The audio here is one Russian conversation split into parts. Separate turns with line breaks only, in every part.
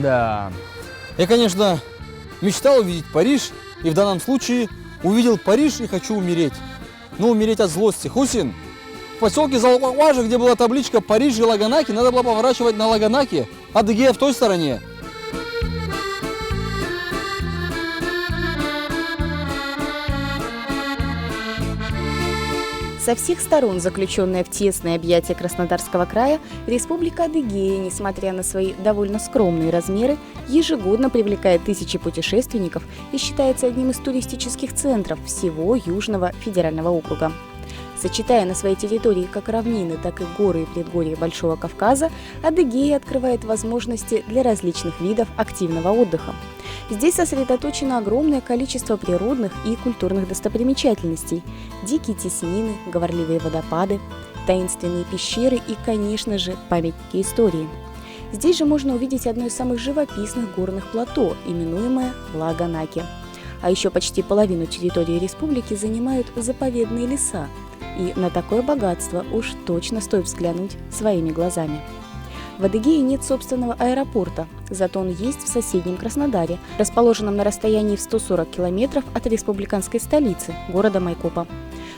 Да.
Я, конечно, мечтал увидеть Париж, и в данном случае увидел Париж и хочу умереть. Ну, умереть от злости. Хусин, в поселке Залпакважа, где была табличка «Париж» и «Лаганаки», надо было поворачивать на Лаганаки, а Адыгея в той стороне.
Со всех сторон, заключенная в тесные объятия Краснодарского края, Республика Адыгея, несмотря на свои довольно скромные размеры, ежегодно привлекает тысячи путешественников и считается одним из туристических центров всего Южного федерального округа. Сочетая на своей территории как равнины, так и горы и предгорья Большого Кавказа, Адыгея открывает возможности для различных видов активного отдыха. Здесь сосредоточено огромное количество природных и культурных достопримечательностей: дикие теснины, говорливые водопады, таинственные пещеры и, конечно же, памятники истории. Здесь же можно увидеть одно из самых живописных горных плато, именуемое Лаганаки. А еще почти половину территории республики занимают заповедные леса. И на такое богатство уж точно стоит взглянуть своими глазами. В Адыгее нет собственного аэропорта, зато он есть в соседнем Краснодаре, расположенном на расстоянии в 140 километров от республиканской столицы, города Майкопа.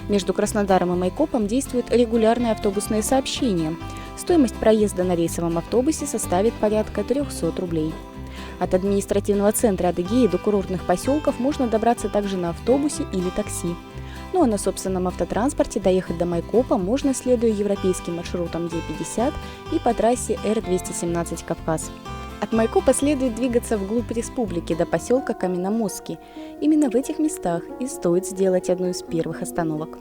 Между Краснодаром и Майкопом действуют регулярные автобусные сообщения. Стоимость проезда на рейсовом автобусе составит порядка 300 рублей. От административного центра Адыгеи до курортных поселков можно добраться также на автобусе или такси. Ну а на собственном автотранспорте доехать до Майкопа можно, следуя европейским маршрутам Е50 и по трассе Р-217 Кавказ. От Майкопа следует двигаться вглубь республики до поселка Каменномостки. Именно в этих местах и стоит сделать одну из первых остановок.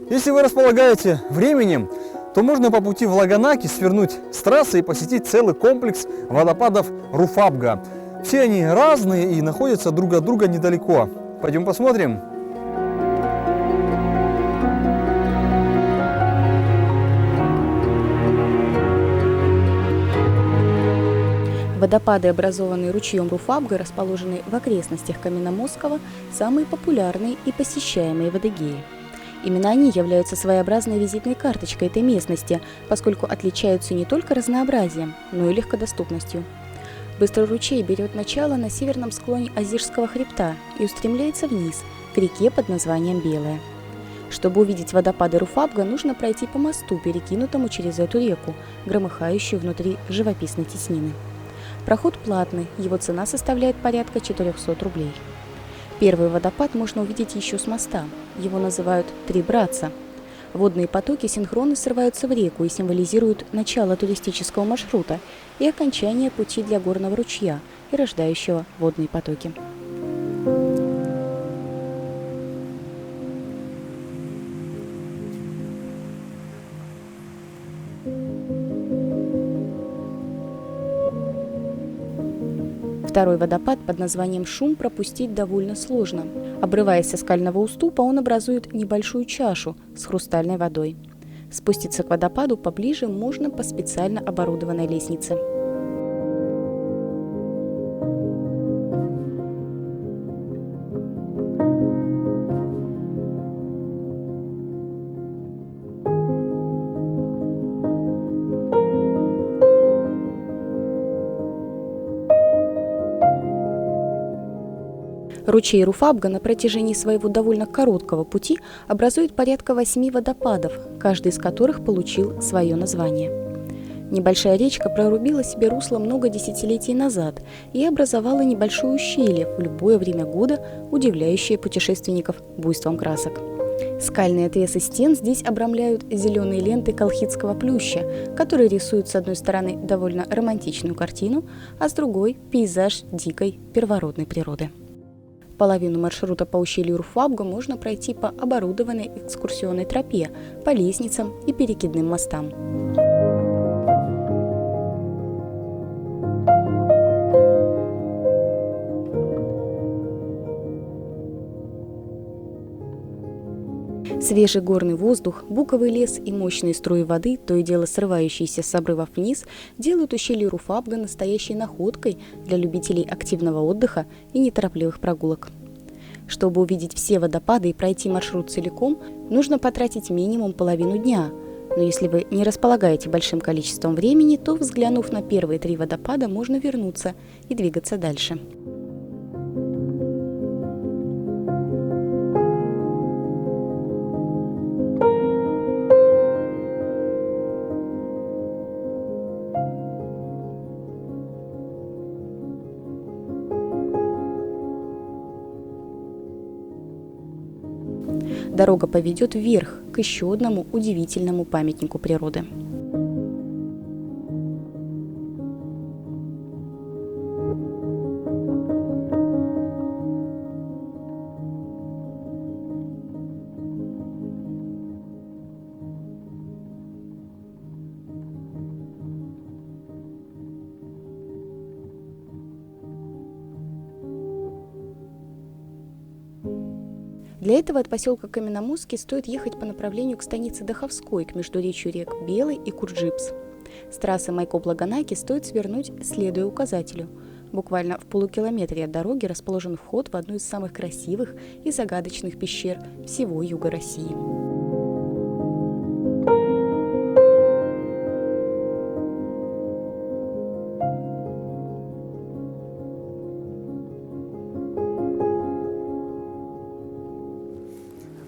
Если вы располагаете временем, то можно по пути в Лаганаки свернуть с трассы и посетить целый комплекс водопадов Руфабга. Все они разные и находятся друг от друга недалеко. Пойдем посмотрим.
Водопады, образованные ручьем Руфабга, расположенные в окрестностях Каменномостского, самые популярные и посещаемые в Адыгее. Именно они являются своеобразной визитной карточкой этой местности, поскольку отличаются не только разнообразием, но и легкодоступностью. Быстрый ручей берет начало на северном склоне Азирского хребта и устремляется вниз, к реке под названием Белая. Чтобы увидеть водопады Руфабга, нужно пройти по мосту, перекинутому через эту реку, громыхающую внутри живописной теснины. Проход платный, его цена составляет порядка 400 рублей. Первый водопад можно увидеть еще с моста. Его называют «Три братца». Водные потоки синхронно срываются в реку и символизируют начало туристического маршрута и окончание пути для горного ручья и рождающего водные потоки. Второй водопад под названием Шум пропустить довольно сложно. Обрываясь со скального уступа, он образует небольшую чашу с хрустальной водой. Спуститься к водопаду поближе можно по специально оборудованной лестнице. Ручей Руфабга на протяжении своего довольно короткого пути образует порядка 8 водопадов, каждый из которых получил свое название. Небольшая речка прорубила себе русло много десятилетий назад и образовала небольшое ущелье в любое время года, удивляющее путешественников буйством красок. Скальные отвесы стен здесь обрамляют зеленые ленты колхидского плюща, которые рисуют с одной стороны довольно романтичную картину, а с другой – пейзаж дикой первородной природы. Половину маршрута по ущелью Руфабга можно пройти по оборудованной экскурсионной тропе, по лестницам и перекидным мостам. Свежий горный воздух, буковый лес и мощные струи воды, то и дело срывающиеся с обрывов вниз, делают ущелье Руфабга настоящей находкой для любителей активного отдыха и неторопливых прогулок. Чтобы увидеть все водопады и пройти маршрут целиком, нужно потратить минимум половину дня. Но если вы не располагаете большим количеством времени, то, взглянув на первые 3 водопада, можно вернуться и двигаться дальше. Дорога поведет вверх, к еще одному удивительному памятнику природы. Для этого от поселка Каменномостский стоит ехать по направлению к станице Даховской, к междуречью рек Белый и Курджипс. С трассы Майкоп-Лаганаки стоит свернуть, следуя указателю. Буквально в полукилометре от дороги расположен вход в одну из самых красивых и загадочных пещер всего юга России.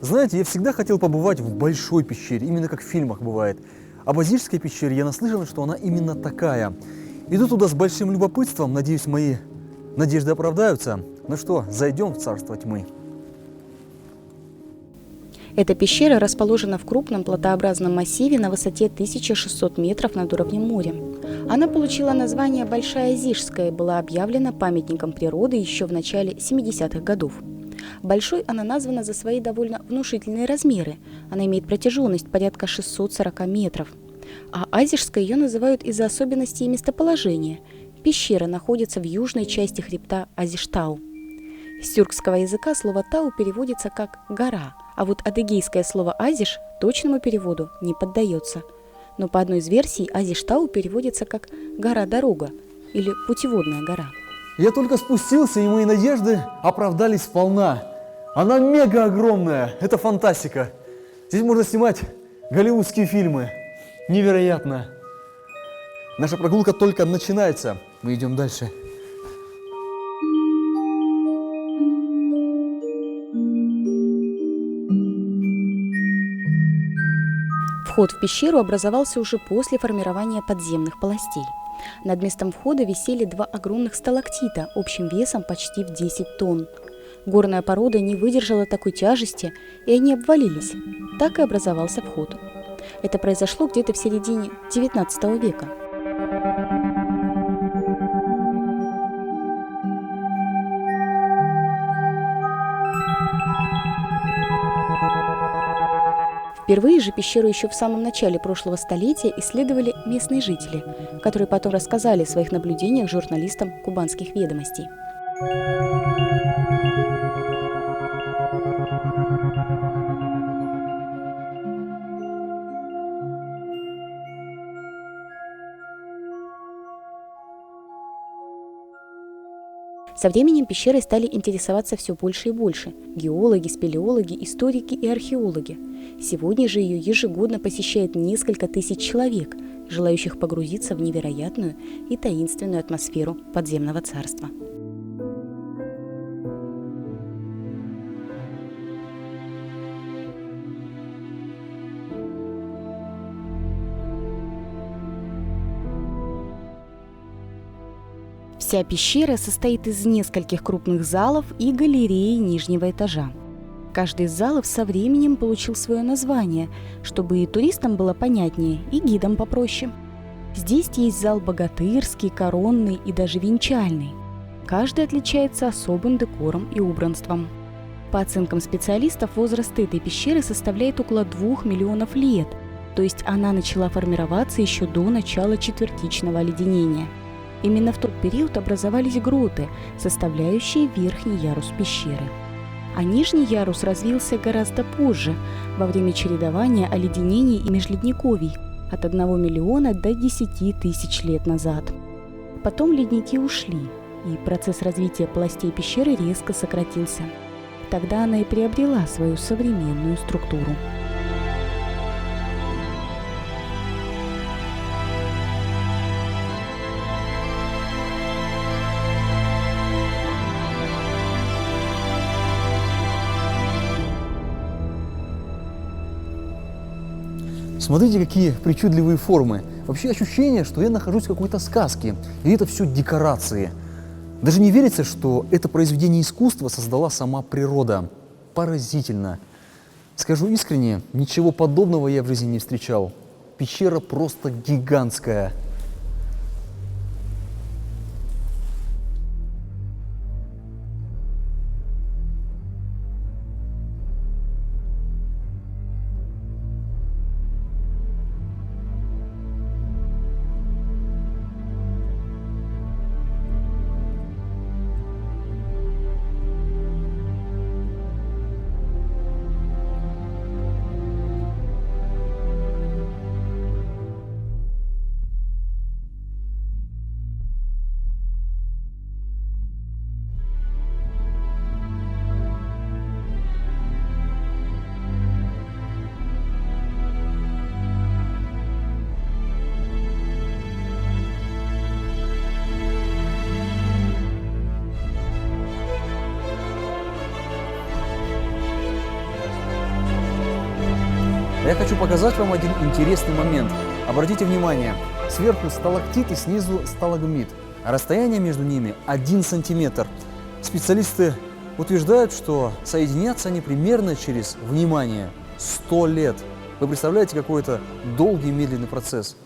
Знаете, я всегда хотел побывать в большой пещере, именно как в фильмах бывает. Об Азижской пещере я наслышан, что она именно такая. Иду туда с большим любопытством, надеюсь, мои надежды оправдаются. Ну что, зайдем в царство тьмы.
Эта пещера расположена в крупном платообразном массиве на высоте 1600 метров над уровнем моря. Она получила название Большая Азижская и была объявлена памятником природы еще в начале 70-х годов. Большой она названа за свои довольно внушительные размеры. Она имеет протяженность порядка 640 метров. А Азижской ее называют из-за особенностей местоположения. Пещера находится в южной части хребта Азиштау. С тюркского языка слово «тау» переводится как «гора», а вот адыгейское слово «азиш» точному переводу не поддается. Но по одной из версий Азиштау переводится как «гора-дорога» или «путеводная гора».
Я только спустился, и мои надежды оправдались сполна. Она мега огромная, это фантастика. Здесь можно снимать голливудские фильмы. Невероятно. Наша прогулка только начинается. Мы идем дальше.
Вход в пещеру образовался уже после формирования подземных полостей. Над местом входа висели 2 огромных сталактита общим весом почти в 10 тонн. Горная порода не выдержала такой тяжести, и они обвалились. Так и образовался вход. Это произошло где-то в середине XIX века. Впервые же пещеру еще в самом начале прошлого столетия исследовали местные жители, которые потом рассказали о своих наблюдениях журналистам «Кубанских ведомостей». Со временем пещерой стали интересоваться все больше и больше – геологи, спелеологи, историки и археологи. Сегодня же ее ежегодно посещает несколько тысяч человек, желающих погрузиться в невероятную и таинственную атмосферу подземного царства. Вся пещера состоит из нескольких крупных залов и галереи нижнего этажа. Каждый из залов со временем получил свое название, чтобы и туристам было понятнее, и гидам попроще. Здесь есть зал богатырский, коронный и даже венчальный. Каждый отличается особым декором и убранством. По оценкам специалистов, возраст этой пещеры составляет около 2 миллионов лет, то есть она начала формироваться еще до начала четвертичного оледенения. Именно в тот период образовались гроты, составляющие верхний ярус пещеры. А нижний ярус развился гораздо позже, во время чередования оледенений и межледниковий, от 1 миллиона до 10 тысяч лет назад. Потом ледники ушли, и процесс развития полостей пещеры резко сократился. Тогда она и приобрела свою современную структуру.
Смотрите, какие причудливые формы. Вообще ощущение, что я нахожусь в какой-то сказке, и это все декорации. Даже не верится, что это произведение искусства создала сама природа. Поразительно. Скажу искренне, ничего подобного я в жизни не встречал. Пещера просто гигантская. Я хочу показать вам один интересный момент. Обратите внимание, сверху сталактит и снизу сталагмит. А расстояние между ними 1 сантиметр. Специалисты утверждают, что соединятся они примерно через, внимание, 100 лет. Вы представляете, какой это долгий медленный процесс?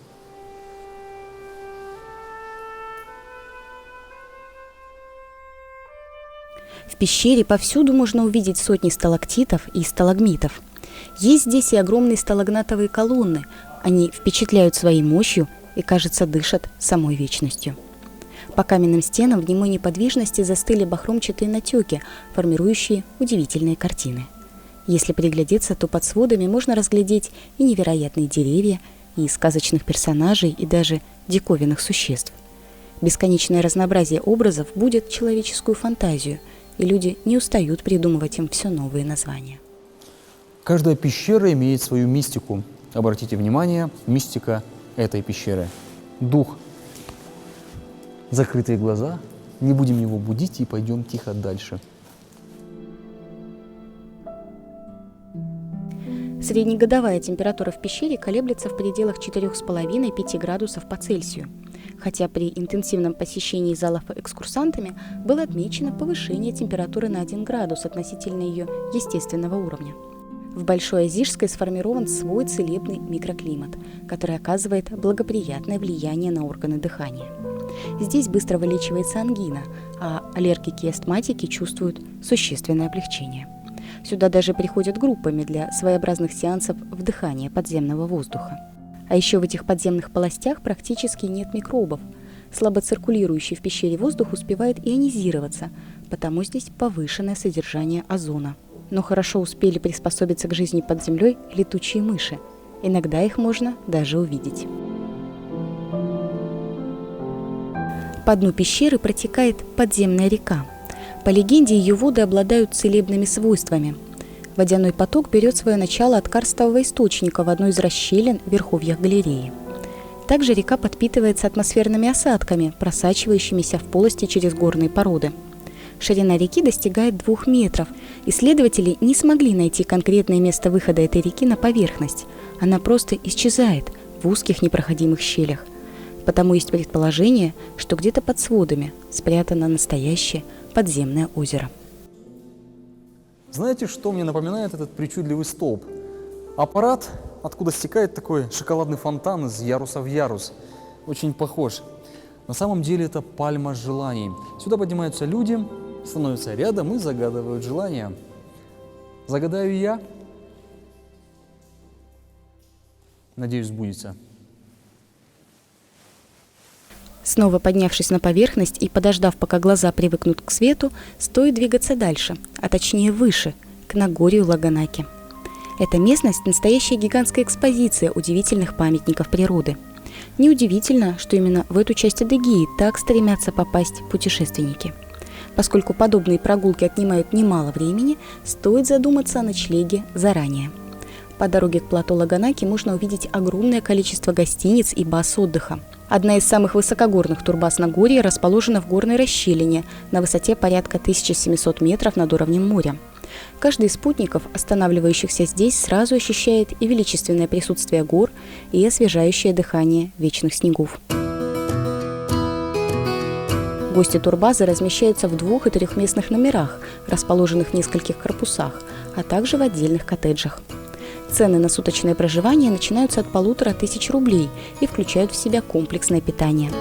В пещере повсюду можно увидеть сотни сталактитов и сталагмитов. Есть здесь и огромные сталагнатовые колонны. Они впечатляют своей мощью и, кажется, дышат самой вечностью. По каменным стенам в немой неподвижности застыли бахромчатые натеки, формирующие удивительные картины. Если приглядеться, то под сводами можно разглядеть и невероятные деревья, и сказочных персонажей, и даже диковинных существ. Бесконечное разнообразие образов будет человеческую фантазию, и люди не устают придумывать им все новые названия.
Каждая пещера имеет свою мистику. Обратите внимание, мистика этой пещеры. Дух. Закрытые глаза, не будем его будить и пойдем тихо дальше.
Среднегодовая температура в пещере колеблется в пределах 4,5-5 градусов по Цельсию. Хотя при интенсивном посещении залов экскурсантами было отмечено повышение температуры на 1 градус относительно ее естественного уровня. В Большой Озижской сформирован свой целебный микроклимат, который оказывает благоприятное влияние на органы дыхания. Здесь быстро вылечивается ангина, а аллергики и астматики чувствуют существенное облегчение. Сюда даже приходят группами для своеобразных сеансов вдыхания подземного воздуха. А еще в этих подземных полостях практически нет микробов. Слабо циркулирующий в пещере воздух успевает ионизироваться, потому здесь повышенное содержание озона. Но хорошо успели приспособиться к жизни под землей летучие мыши. Иногда их можно даже увидеть. По дну пещеры протекает подземная река. По легенде, ее воды обладают целебными свойствами. Водяной поток берет свое начало от карстового источника в одной из расщелин в верховьях галереи. Также река подпитывается атмосферными осадками, просачивающимися в полости через горные породы. Ширина реки достигает 2 метров. Исследователи не смогли найти конкретное место выхода этой реки на поверхность. Она просто исчезает в узких непроходимых щелях. Потому есть предположение, что где-то под сводами спрятано настоящее подземное озеро.
Знаете, что мне напоминает этот причудливый столб? Аппарат, откуда стекает такой шоколадный фонтан из яруса в ярус. Очень похож. На самом деле это пальма желаний. Сюда поднимаются люди, становятся рядом и загадывают желания. Загадаю я. Надеюсь, сбудется.
Снова поднявшись на поверхность и подождав, пока глаза привыкнут к свету, стоит двигаться дальше, а точнее выше, к Нагорью Лаганаки. Эта местность – настоящая гигантская экспозиция удивительных памятников природы. Неудивительно, что именно в эту часть Адыгеи так стремятся попасть путешественники. Поскольку подобные прогулки отнимают немало времени, стоит задуматься о ночлеге заранее. По дороге к плато Лаганаки можно увидеть огромное количество гостиниц и баз отдыха. Одна из самых высокогорных турбаз Нагорья расположена в горной расщелине на высоте порядка 1700 метров над уровнем моря. Каждый из спутников, останавливающихся здесь, сразу ощущает и величественное присутствие гор, и освежающее дыхание вечных снегов. Гости турбазы размещаются в 2- и 3-местных номерах, расположенных в нескольких корпусах, а также в отдельных коттеджах. Цены на суточное проживание начинаются от 1500 рублей и включают в себя комплексное питание.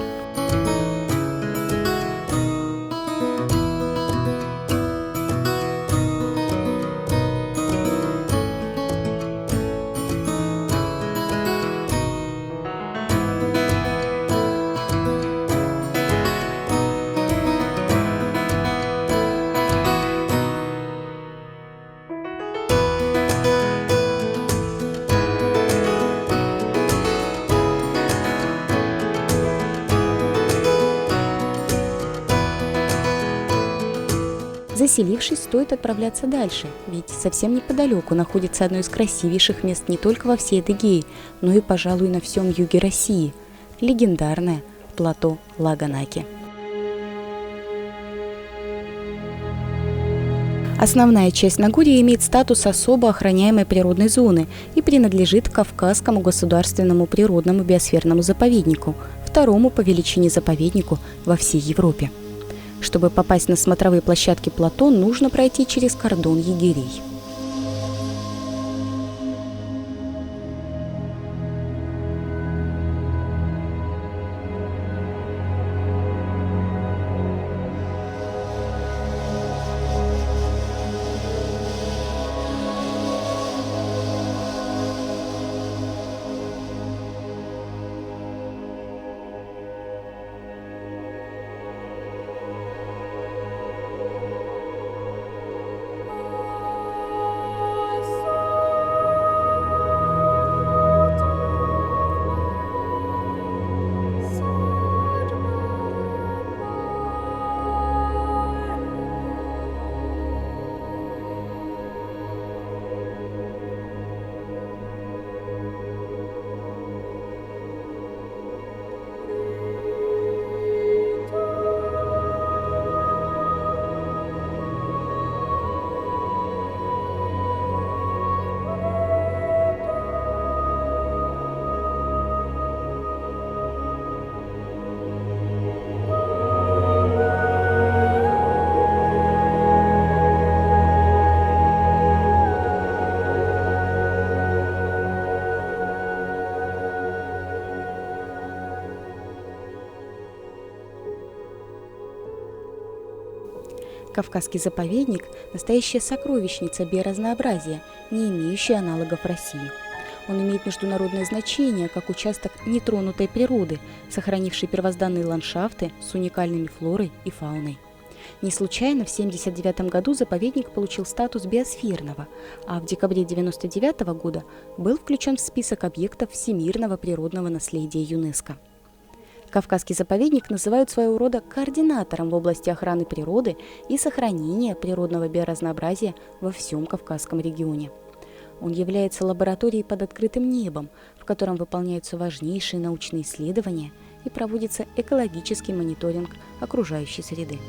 Заселившись, стоит отправляться дальше, ведь совсем неподалеку находится одно из красивейших мест не только во всей Адыгее, но и, пожалуй, на всем юге России – легендарное плато Лаганаки. Основная часть Нагорья имеет статус особо охраняемой природной зоны и принадлежит Кавказскому государственному природному биосферному заповеднику, второму по величине заповеднику во всей Европе. Чтобы попасть на смотровые площадки плато, нужно пройти через кордон егерей. Кавказский заповедник – настоящая сокровищница биоразнообразия, не имеющая аналогов в России. Он имеет международное значение как участок нетронутой природы, сохранивший первозданные ландшафты с уникальными флорой и фауной. Не случайно в 1979 году заповедник получил статус биосферного, а в декабре 1999 года был включен в список объектов всемирного природного наследия ЮНЕСКО. Кавказский заповедник называют своего рода координатором в области охраны природы и сохранения природного биоразнообразия во всем Кавказском регионе. Он является лабораторией под открытым небом, в котором выполняются важнейшие научные исследования и проводится экологический мониторинг окружающей среды.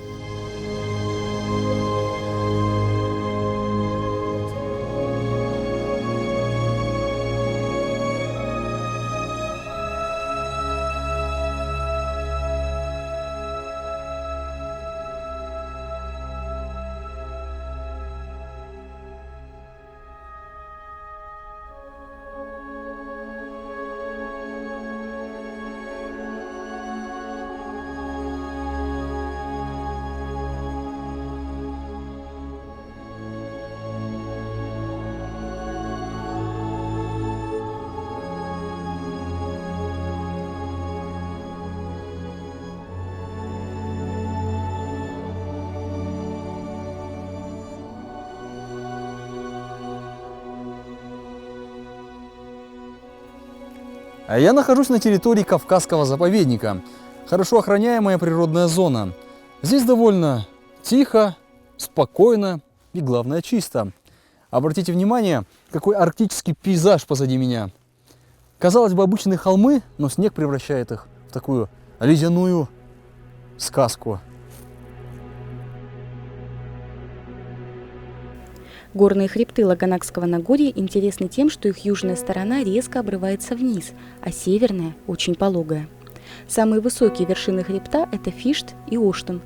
А я нахожусь на территории Кавказского заповедника. Хорошо охраняемая природная зона. Здесь довольно тихо, спокойно и, главное, чисто. Обратите внимание, какой арктический пейзаж позади меня. Казалось бы, обычные холмы, но снег превращает их в такую ледяную сказку.
Горные хребты Лаганакского Нагорья интересны тем, что их южная сторона резко обрывается вниз, а северная очень пологая. Самые высокие вершины хребта – это Фишт и Оштон.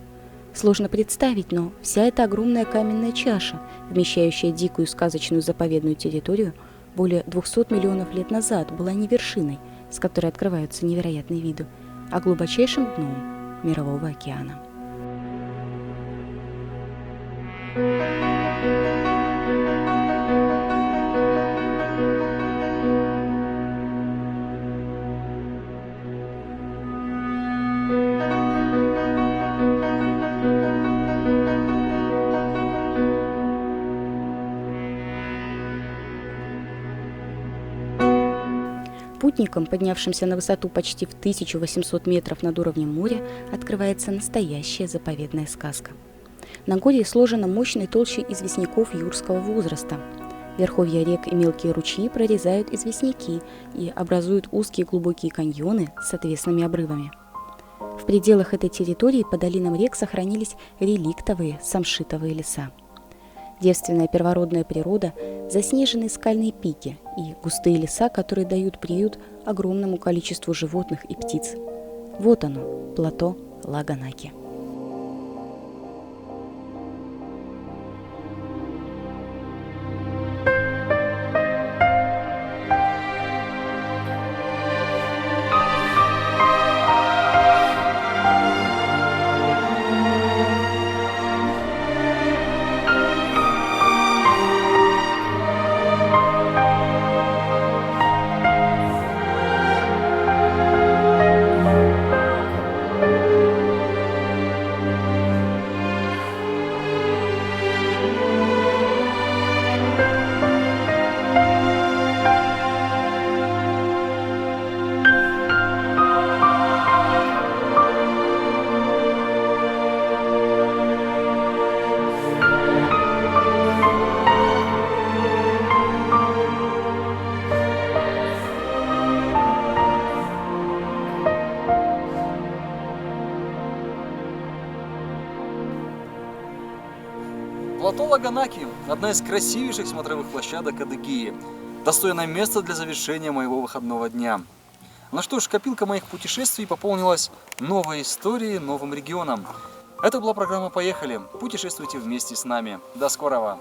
Сложно представить, но вся эта огромная каменная чаша, вмещающая дикую сказочную заповедную территорию, более 200 миллионов лет назад была не вершиной, с которой открываются невероятные виды, а глубочайшим дном Мирового океана. Путникам, поднявшимся на высоту почти в 1800 метров над уровнем моря, открывается настоящая заповедная сказка. Нагорье сложено мощной толщей известняков юрского возраста. Верховья рек и мелкие ручьи прорезают известняки и образуют узкие глубокие каньоны с отвесными обрывами. В пределах этой территории по долинам рек сохранились реликтовые самшитовые леса. Девственная первородная природа, заснеженные скальные пики и густые леса, которые дают приют огромному количеству животных и птиц. Вот оно, плато Лаганаки.
Плато Лаганаки – одна из красивейших смотровых площадок Адыгеи. Достойное место для завершения моего выходного дня. Ну что ж, копилка моих путешествий пополнилась новой историей, новым регионом. Это была программа «Поехали». Путешествуйте вместе с нами. До скорого!